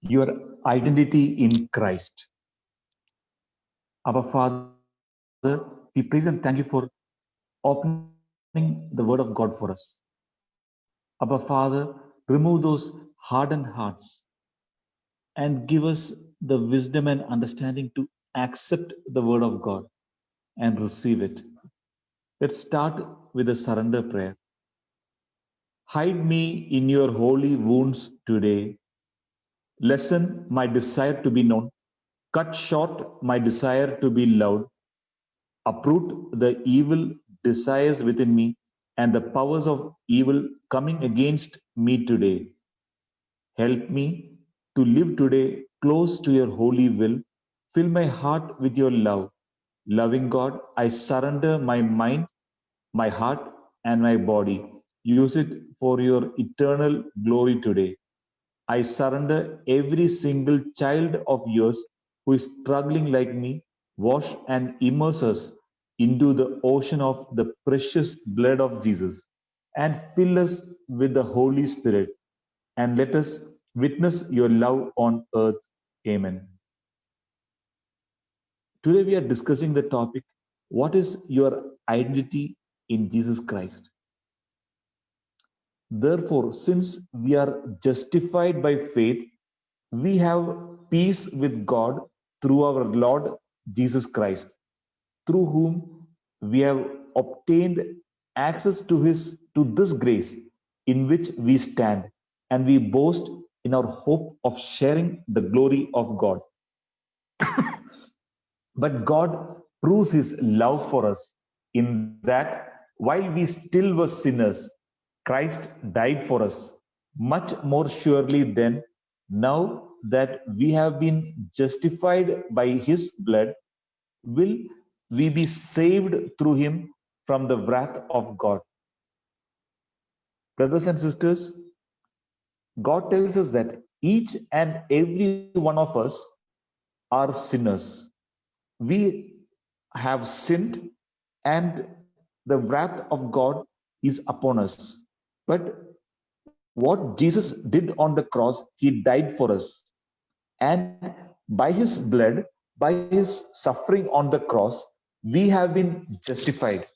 your identity in Christ. Our Father, we praise and thank you for opening the Word of God for us. Abba Father, remove those hardened hearts and give us the wisdom and understanding to accept the Word of God and receive it. Let's start with a surrender prayer. Hide me in your holy wounds today. Lessen my desire to be known. Cut short my desire to be loved. Uproot the evil desires within me and the powers of evil coming against me today. Help me to live today close to your holy will. Fill my heart with your love. Loving God, I surrender my mind, my heart, and my body. Use it for your eternal glory today. I surrender every single child of yours who is struggling like me. Wash and immerse us into the ocean of the precious blood of Jesus and fill us with the Holy Spirit and let us witness your love on earth. Amen. Today we are discussing the topic, what is your identity in Jesus Christ? Therefore, since we are justified by faith, we have peace with God through our Lord Jesus Christ, through whom we have obtained access to this grace in which we stand, and we boast in our hope of sharing the glory of God. But God proves his love for us in that while we still were sinners, Christ died for us. Much more surely then, now that we have been justified by his blood, will we be saved through him from the wrath of God. Brothers and sisters, God tells us that each and every one of us are sinners. We have sinned and the wrath of God is upon us. But what Jesus did on the cross, he died for us. And by his blood, by his suffering on the cross, we have been justified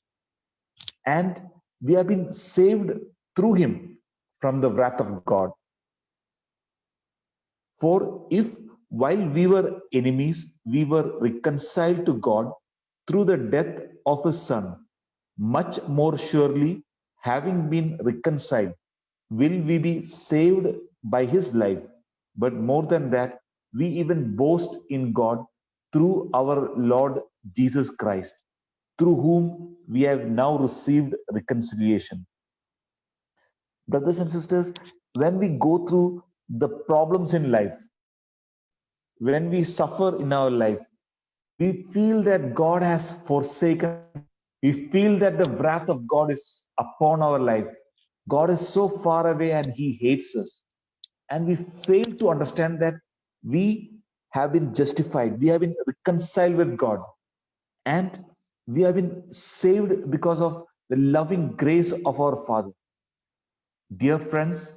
and we have been saved through him from the wrath of God. For if while we were enemies, we were reconciled to God through the death of his Son, much more surely, having been reconciled, will we be saved by his life. But more than that, we even boast in God through our Lord Jesus Christ, through whom we have now received reconciliation. Brothers and sisters, when we go through the problems in life, when we suffer in our life, we feel that God has forsaken us. We feel that the wrath of God is upon our life. God is so far away and he hates us. And we fail to understand that we have been justified, we have been reconciled with God, and we have been saved because of the loving grace of our Father. Dear friends,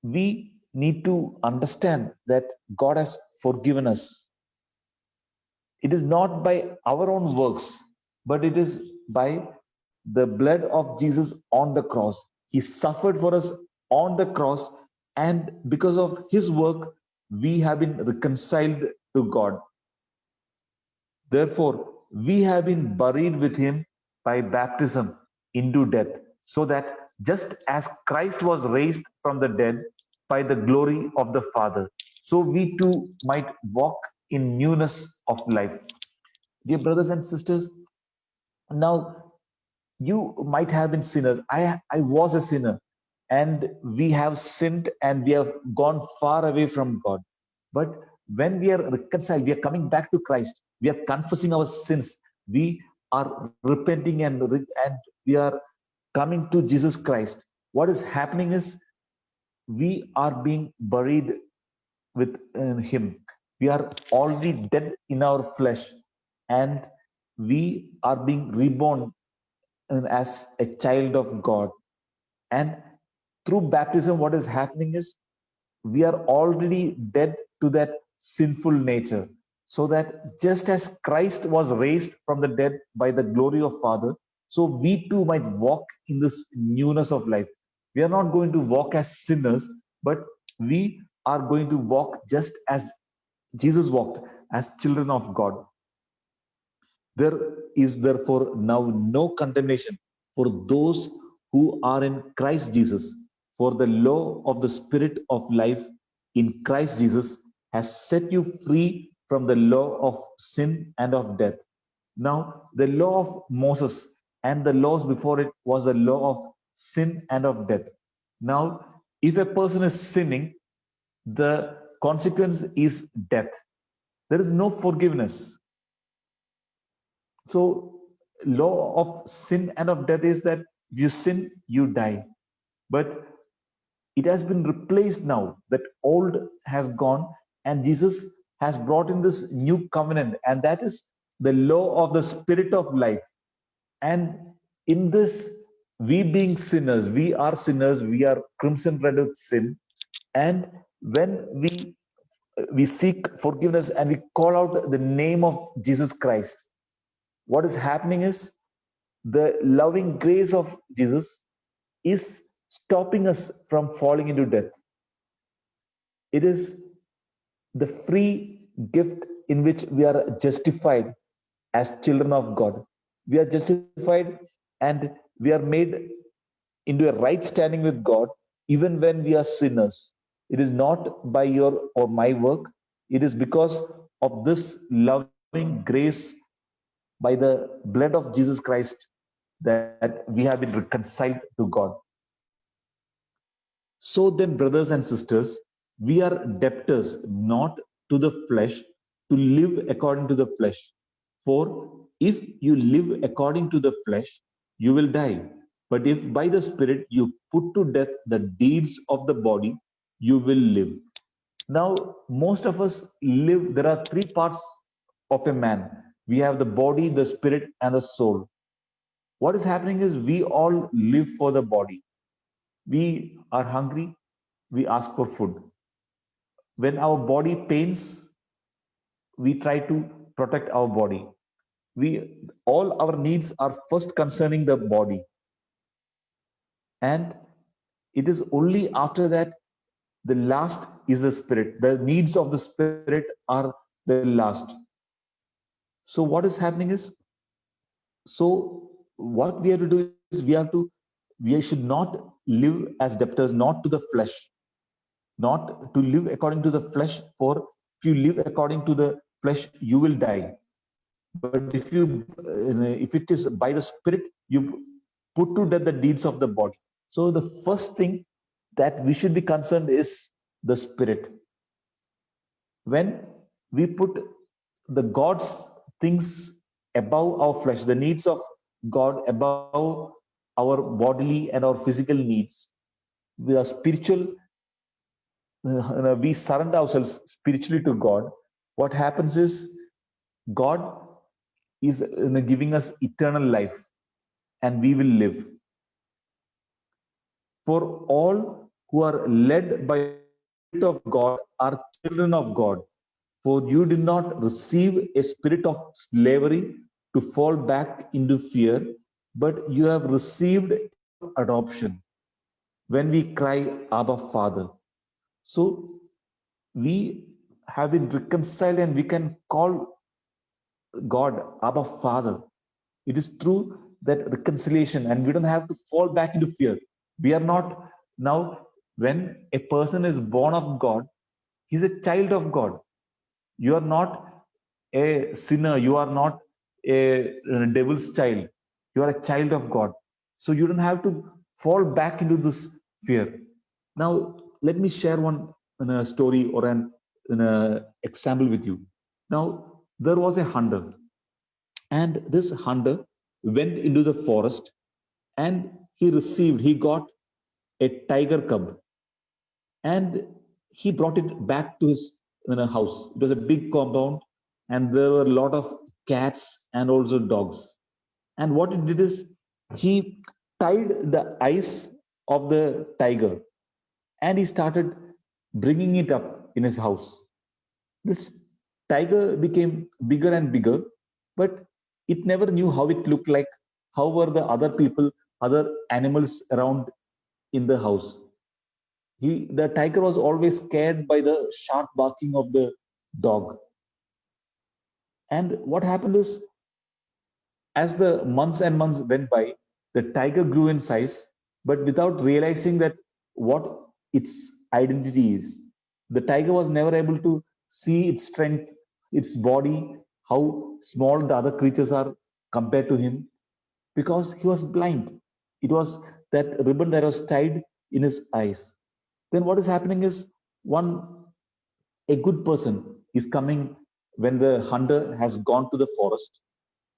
we need to understand that God has forgiven us. It is not by our own works, but it is by the blood of Jesus on the cross. He suffered for us on the cross, and because of his work, we have been reconciled to God. Therefore, we have been buried with him by baptism into death, so that just as Christ was raised from the dead by the glory of the Father, so we too might walk in newness of life. Dear brothers and sisters, now you might have been sinners. I was a sinner, and we have sinned and we have gone far away from God. But when we are reconciled, we are coming back to Christ. We are confessing our sins. We are repenting and we are coming to Jesus Christ. What is happening is we are being buried with him. We are already dead in our flesh, and we are being reborn as a child of God. And through baptism, what is happening is we are already dead to that sinful nature. So that just as Christ was raised from the dead by the glory of Father, so we too might walk in this newness of life. We are not going to walk as sinners, but we are going to walk just as Jesus walked, as children of God. There is therefore now no condemnation for those who are in Christ Jesus. For the law of the Spirit of life in Christ Jesus has set you free from the law of sin and of death. Now, the law of Moses and the laws before it was a law of sin and of death. Now, if a person is sinning, the consequence is death. There is no forgiveness. So, law of sin and of death is that if you sin, you die. But it has been replaced now. That old has gone, and Jesus has brought in this new covenant, and that is the law of the Spirit of life. And in this, we being sinners, we are crimson red with sin. And when we seek forgiveness and we call out the name of Jesus Christ, what is happening is the loving grace of Jesus is stopping us from falling into death. It is the free gift in which we are justified as children of God. We are justified and we are made into a right standing with God even when we are sinners. It is not by your or my work, it is because of this loving grace by the blood of Jesus Christ that we have been reconciled to God. So then, brothers and sisters, we are debtors not to the flesh to live according to the flesh. For if you live according to the flesh, you will die. But if by the Spirit you put to death the deeds of the body, you will live. Now, most of us live, there are three parts of a man. We have the body, the spirit, and the soul. What is happening is we all live for the body. We are hungry, we ask for food. When our body pains, we try to protect our body. We all our needs are first concerning the body, and it is only after that the last is the spirit. The needs of the spirit are the last. So what is happening is, so what we have to do is we should not live as debtors, not to the flesh, not to live according to the flesh. For if you live according to the flesh, you will die. But if it is by the spirit, you put to death the deeds of the body. So the first thing that we should be concerned is the spirit. When we put the God's things above our flesh, the needs of God above our bodily and our physical needs, we are spiritual, we surrender ourselves spiritually to God. What happens is God is giving us eternal life, and we will live. For all who are led by the Spirit of God are children of God. For you did not receive a spirit of slavery to fall back into fear, but you have received adoption when we cry, Abba, Father. So we have been reconciled and we can call God Abba, Father. It is through that reconciliation, and we don't have to fall back into fear. We are not now, when a person is born of God, he's a child of God. You are not a sinner, you are not a devil's child, you are a child of God. So you don't have to fall back into this fear. Now, let me share one story or an example with you. Now, there was a hunter, and this hunter went into the forest, and he got a tiger cub, and he brought it back to his house. It was a big compound, and there were a lot of cats and also dogs. And what he did is he tied the eyes of the tiger, and he started bringing it up in his house. This tiger became bigger and bigger, but it never knew how it looked like, how were the other people, other animals around in the house. The tiger was always scared by the sharp barking of the dog. And what happened is, as the months and months went by, the tiger grew in size, but without realizing that what its identity is. The tiger was never able to see its strength, its body, how small the other creatures are compared to him, because he was blind. It was that ribbon that was tied in his eyes. Then what is happening is, one a good person is coming when the hunter has gone to the forest,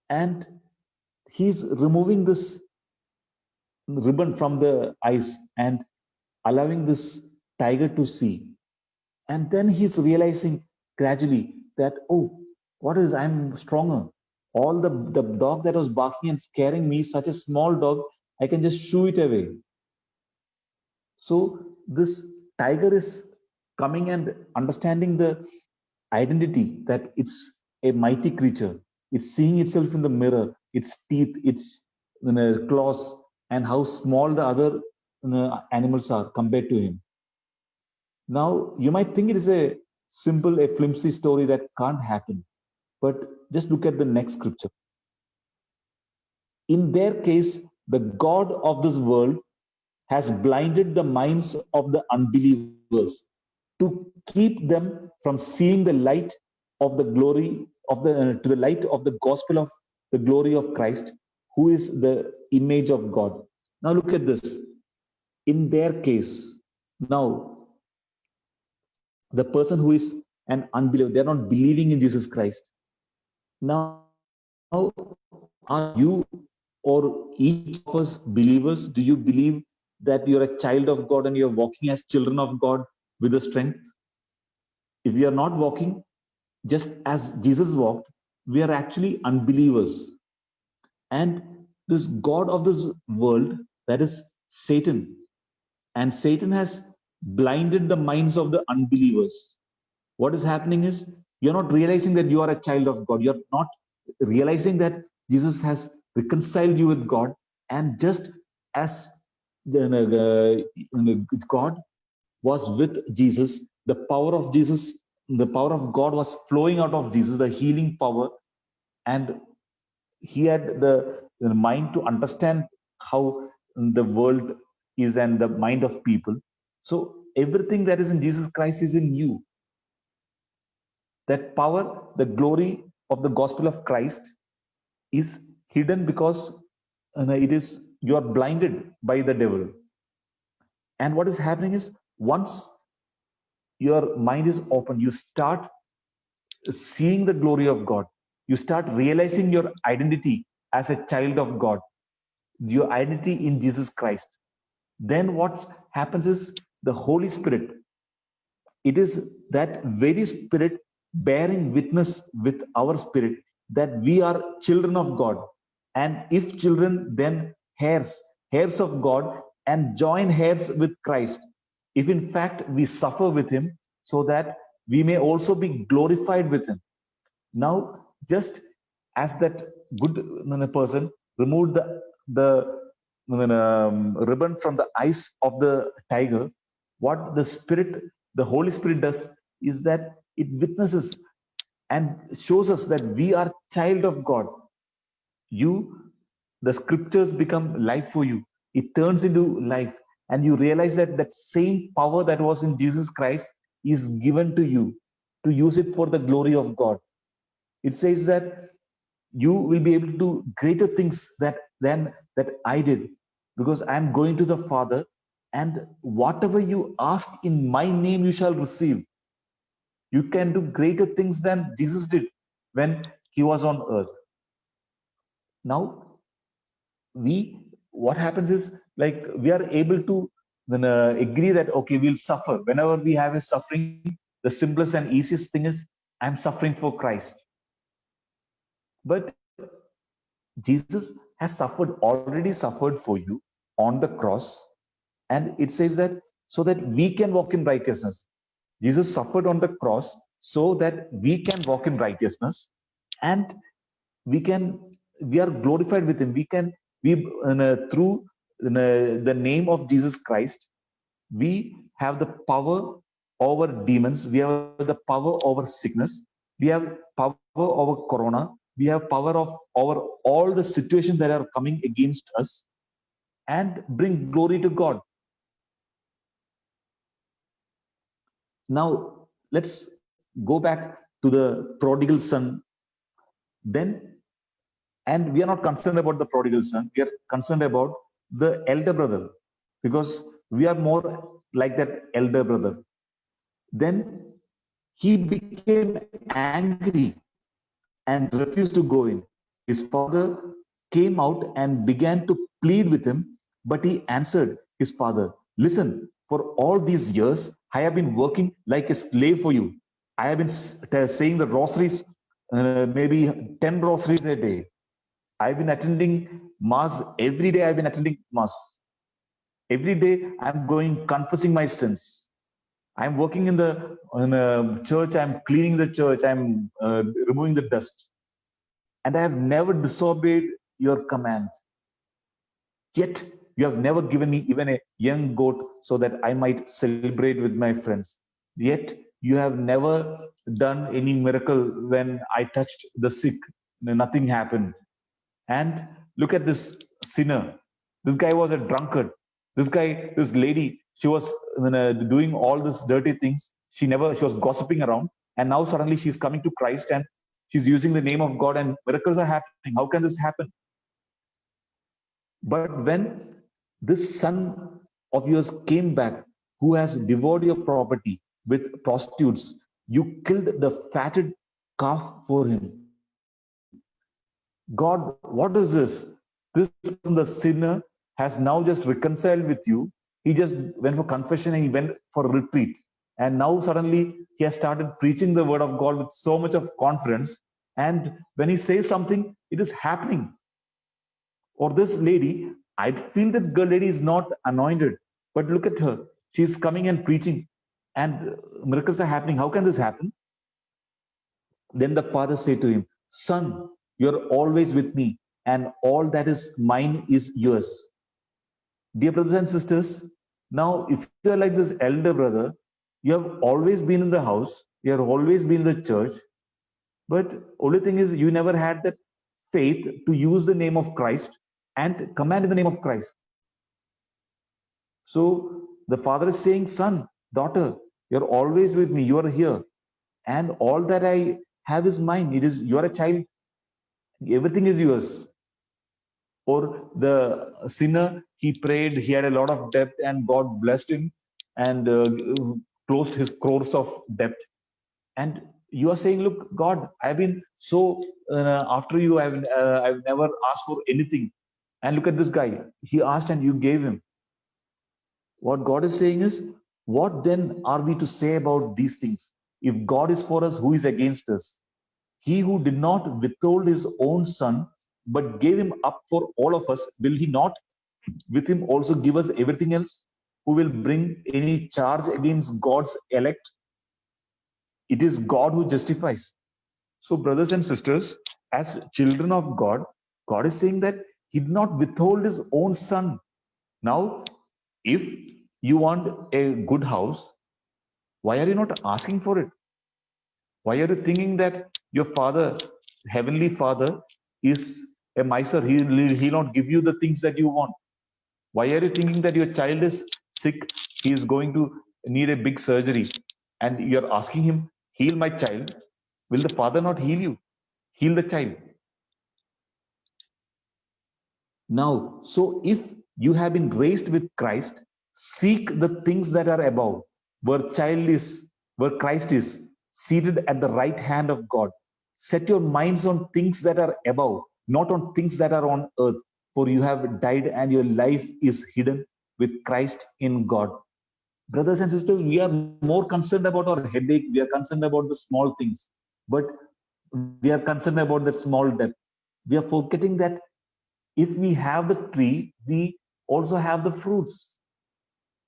and he's removing this ribbon from the eyes and allowing this tiger to see. And then he's realizing gradually that, oh, what is, I'm stronger. All the dog that was barking and scaring me, such a small dog, I can just shoo it away. So this tiger is coming and understanding the identity that it's a mighty creature. It's seeing itself in the mirror, its teeth, its claws, and how small the other animals are compared to him. Now, you might think it is a simple, a flimsy story that can't happen, but just look at the next scripture. In their case, the God of this world has blinded the minds of the unbelievers to keep them from seeing the light of the glory of the to the light of the gospel of the glory of Christ, who is the image of God. Now look at this. In their case, now the person who is an unbeliever, they are not believing in Jesus Christ. Now, are you or each of us believers, do you believe that you're a child of God and you're walking as children of God with the strength? If we are not walking just as Jesus walked, we are actually unbelievers. And this God of this world, that is Satan, and Satan has blinded the minds of the unbelievers. What is happening is, you're not realizing that you are a child of God. You're not realizing that Jesus has reconciled you with God. And just as God was with Jesus, the power of Jesus, the power of God was flowing out of Jesus, the healing power. And he had the mind to understand how the world is and the mind of people. So everything that is in Jesus Christ is in you. That power, the glory of the gospel of Christ is hidden because it is, you are blinded by the devil. And what is happening is, once your mind is open, you start seeing the glory of God. You start realizing your identity as a child of God, your identity in Jesus Christ. Then what happens is, the Holy Spirit, it is that very Spirit bearing witness with our spirit that we are children of God. And if children, then heirs, heirs of God, and join heirs with Christ. If in fact we suffer with him, so that we may also be glorified with him. Now, just as that good person removed the ribbon from the eyes of the tiger, what the Spirit, the Holy Spirit does is that it witnesses and shows us that we are child of God. You, the scriptures become life for you. It turns into life, and you realize that that same power that was in Jesus Christ is given to you to use it for the glory of God. It says that you will be able to do greater things than that I did, because I am going to the Father, and whatever you ask in my name you shall receive. You can do greater things than Jesus did when he was on earth. Now we, what happens is, like, we are able to then agree that okay, we'll suffer whenever we have a suffering. The simplest and easiest thing is, I'm suffering for Christ. But Jesus has already suffered for you on the cross. And it says that so that we can walk in righteousness. Jesus suffered on the cross so that we can walk in righteousness, and we can we are glorified with him. We can we through the name of Jesus Christ, we have the power over demons, we have the power over sickness, we have power over corona, we have power of over all the situations that are coming against us, and bring glory to God. Now let's go back to the prodigal son. Then, and we are not concerned about the prodigal son, we are concerned about the elder brother, because we are more like that elder brother. Then he became angry and refused to go in. His father came out and began to plead with him, but he answered his father, "Listen, for all these years, I have been working like a slave for you. I have been saying the rosaries, maybe 10 rosaries a day. I've been attending Mass every day. I've been attending Mass. Every day, I'm going confessing my sins. I'm working in a church. I'm cleaning the church. I'm removing the dust. And I have never disobeyed your command. Yet you have never given me even a young goat so that I might celebrate with my friends. Yet you have never done any miracle when I touched the sick. Nothing happened. And look at this sinner. This guy was a drunkard. This lady, she was doing all these dirty things. She was gossiping around. And now suddenly she's coming to Christ and she's using the name of God and miracles are happening. How can this happen? But when this son of yours came back, who has devoured your property with prostitutes, you killed the fatted calf for him. God, what is this? This person, the sinner, has now just reconciled with you. He just went for confession and he went for retreat. And now suddenly he has started preaching the word of God with so much of confidence. And when he says something, it is happening. Or this lady, I feel that girl lady is not anointed, but look at her. She's coming and preaching, and miracles are happening. How can this happen? Then the father said to him, "Son, you're always with me, and all that is mine is yours." Dear brothers and sisters, now if you're like this elder brother, you have always been in the house, you have always been in the church, but only thing is you never had that faith to use the name of Christ and command in the name of Christ. So the father is saying, "Son, daughter, you're always with me, you are here, and all that I have is mine. It is, you are a child, everything is yours." Or the sinner, he prayed, he had a lot of debt, and God blessed him and closed his crores of debt. And you are saying, "Look, God, I've been so after you, I've never asked for anything." And look at this guy, he asked and you gave him. What God is saying is, what then are we to say about these things? If God is for us, who is against us? He who did not withhold his own son, but gave him up for all of us, will he not with him also give us everything else? Who will bring any charge against God's elect? It is God who justifies. So, brothers and sisters, as children of God, God is saying that he did not withhold his own son. Now, if you want a good house, why are you not asking for it? Why are you thinking that your father, heavenly father, is a miser? He'll not give you the things that you want. Why are you thinking that your child is sick? He is going to need a big surgery. And you're asking him, "Heal my child." Will the father not heal you? Heal the child. Now, so if you have been raised with Christ, seek the things that are above, where Christ is, seated at the right hand of God. Set your minds on things that are above, not on things that are on earth, for you have died and your life is hidden with Christ in God. Brothers and sisters, we are more concerned about our headache, we are concerned about the small things, but we are concerned about the small debt. We are forgetting that if we have the tree, we also have the fruits.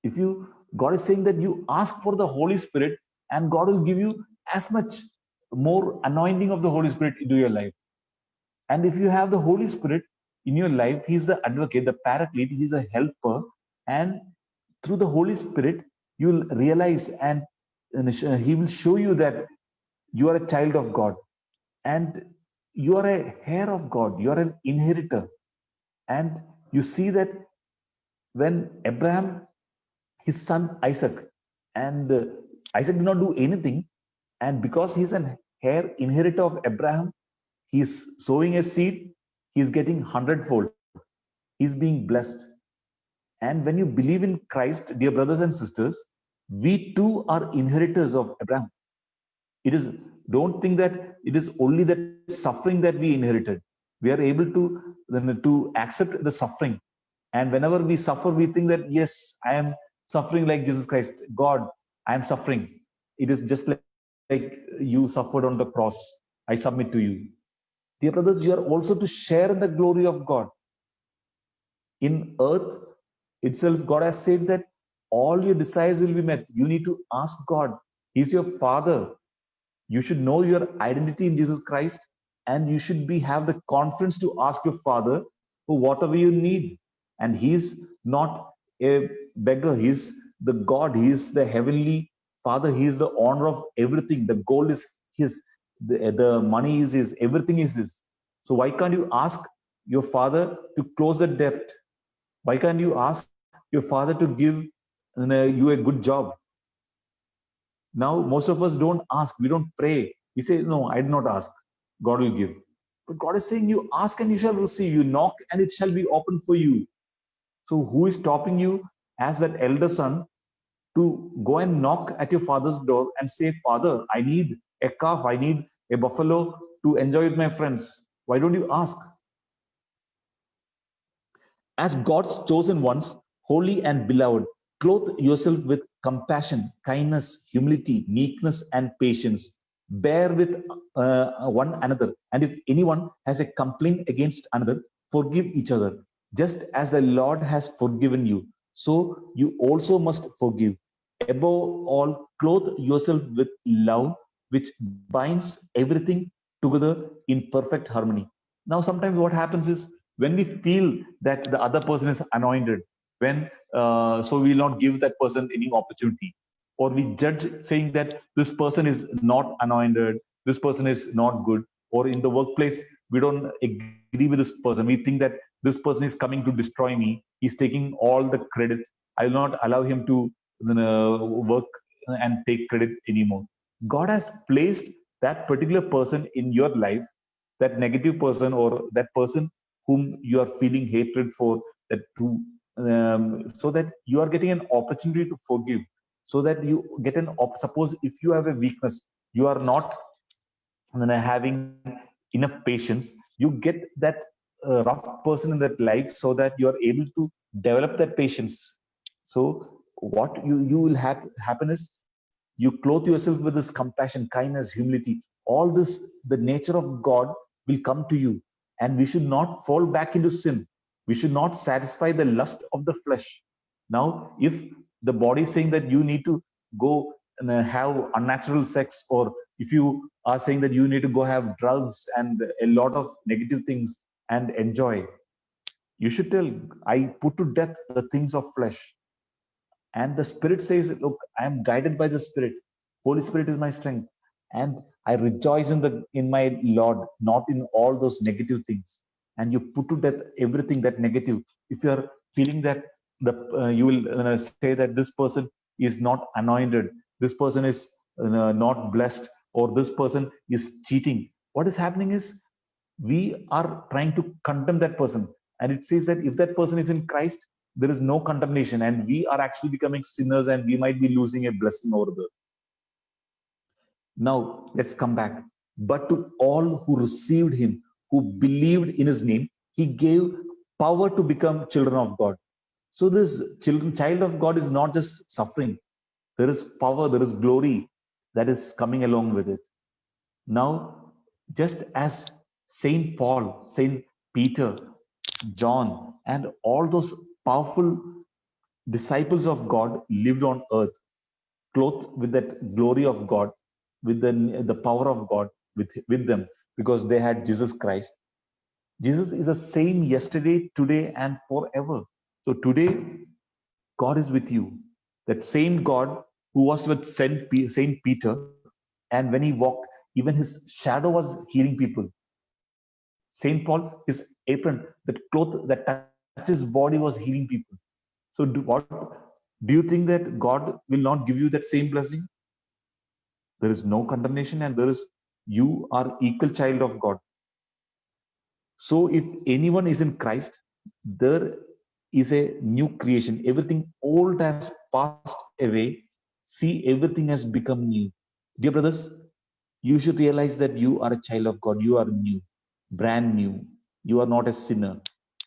If you, God is saying that you ask for the Holy Spirit, and God will give you as much more anointing of the Holy Spirit into your life. And if you have the Holy Spirit in your life, He's the advocate, the paraclete, He's a helper. And through the Holy Spirit, you'll realize and He will show you that you are a child of God and you are a heir of God, you are an inheritor. And you see that when Abraham, his son Isaac, and Isaac did not do anything, and because he's an heir, inheritor of Abraham, he's sowing a seed, he's getting hundredfold, he's being blessed. And when you believe in Christ, dear brothers and sisters, we too are inheritors of Abraham. It is, don't think that it is only that suffering that we inherited. We are able to accept the suffering. And whenever we suffer, we think that, yes, I am suffering like Jesus Christ. God, I am suffering. It is just like you suffered on the cross. I submit to you. Dear brothers, you are also to share in the glory of God. In earth itself, God has said that all your desires will be met. You need to ask God. He's your Father. You should know your identity in Jesus Christ, and you should have the confidence to ask your Father for whatever you need. And He's not a beggar. He's the God. He's the heavenly Father. He's the owner of everything. The gold is His. The money is His. Everything is His. So why can't you ask your Father to close the debt? Why can't you ask your Father to give you a good job? Now, most of us don't ask, we don't pray. We say, no, I did not ask. God will give. But God is saying, you ask and you shall receive. You knock and it shall be open for you. So who is stopping you as that elder son to go and knock at your father's door and say, Father, I need a calf, I need a buffalo to enjoy with my friends. Why don't you ask? As God's chosen ones, holy and beloved, clothe yourself with compassion, kindness, humility, meekness, and patience. Bear with one another. And if anyone has a complaint against another, forgive each other. Just as the Lord has forgiven you, so you also must forgive. Above all, clothe yourself with love, which binds everything together in perfect harmony. Now, sometimes what happens is when we feel that the other person is anointed, when so we will not give that person any opportunity, or we judge saying that this person is not anointed, this person is not good, or in the workplace we don't agree with this person. We think that this person is coming to destroy me. He's taking all the credit. I will not allow him to work and take credit anymore. God has placed that particular person in your life, that negative person or that person whom you are feeling hatred for, that to so that you are getting an opportunity to forgive, so that you get suppose if you have a weakness, you are not having enough patience, you get that rough person in that life so that you are able to develop that patience. So what you will have happen is you clothe yourself with this compassion, kindness, humility, all this, the nature of God will come to you. And we should not fall back into sin. We should not satisfy the lust of the flesh. Now if the body is saying that you need to go and have unnatural sex, or if you are saying that you need to go have drugs and a lot of negative things and enjoy, you should tell, I put to death the things of flesh. And the Spirit says, look, I am guided by the Spirit. Holy Spirit is my strength, and I rejoice in my Lord, not in all those negative things. And you put to death everything that negative. If you are feeling that you will say that this person is not anointed, this person is not blessed, or this person is cheating, what is happening is we are trying to condemn that person. And it says that if that person is in Christ, there is no condemnation, and we are actually becoming sinners, and we might be losing a blessing over there. Now let's come back. But to all who received him, who believed in his name, he gave power to become children of God. So this child of God is not just suffering. There is power, there is glory that is coming along with it. Now, just as Saint Paul, Saint Peter, John, and all those powerful disciples of God lived on earth, clothed with that glory of God, with the power of God with them, because they had Jesus Christ. Jesus is the same yesterday, today, and forever. So today, God is with you. That same God who was with Saint Peter, and when he walked, even his shadow was healing people. Saint Paul, his apron, that cloth that touched his body was healing people. So do you think that God will not give you that same blessing? There is no condemnation, and there is you are equal child of God. So if anyone is in Christ, there is a new creation. Everything old has passed away. See, everything has become new. Dear brothers, you should realize that you are a child of God. You are new, brand new. You are not a sinner.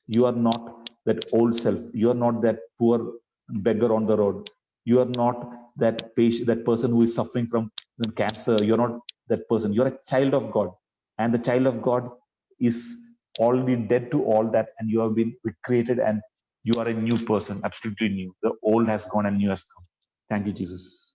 You are not that old self. You are not that poor beggar on the road. You are not that patient, that person who is suffering from cancer. You're not that person. You're a child of God. And the child of God is already dead to all that, and you have been recreated, and you are a new person, absolutely new. The old has gone and new has come. Thank you, Jesus.